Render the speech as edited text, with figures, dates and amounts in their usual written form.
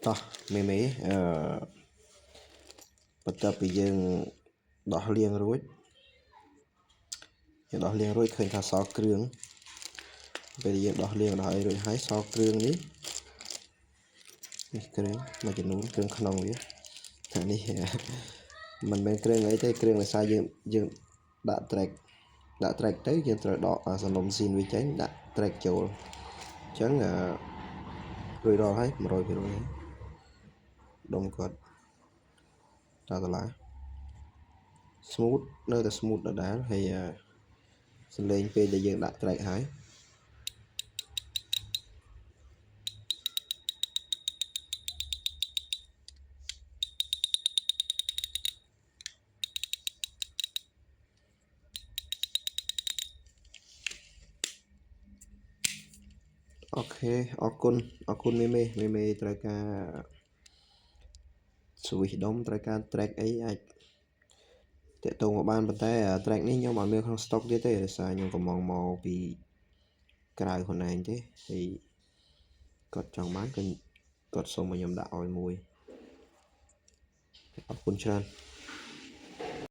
តោះមេបន្ទាប់ពីយើងដោះលាងរួចឃើញថាសល់គ្រឿងពេលយើងដោះលាងដល់រួចហើយសល់គ្រឿងនេះគ្រឿងមួយចំនួនគ្រឿងក្នុងវាតែនេះមិនមែនគ្រឿងអីទេគ្រឿងដោយសារយើងដាក់ track ទៅយើងត្រូវដកសំណុំស៊ីនវាចេញដាក់ track ចូលអញ្ចឹងរួចរាល់ហើយ 100% ហើយដុំគាត់តឡា smooth នៅតែ smooth ដដែលហើយសំឡេងពេលដែលយើងដាក់ track ហើយអូខេអរគុណមេត្រូវការ switch ដុំត្រូវការ track អីអាចតាក់ទងមកបានប៉ុន្តែ track នេះខ្ញុំអត់មានក្នុង stock ទៀតទេដោយសារខ្ញុំកំងមកពីក្រៅខ្លួនឯងទេហើយគាត់ចង់បានគាត់សុំឲ្យខ្ញុំដាក់ឲ្យមួយអរគុណច្រើន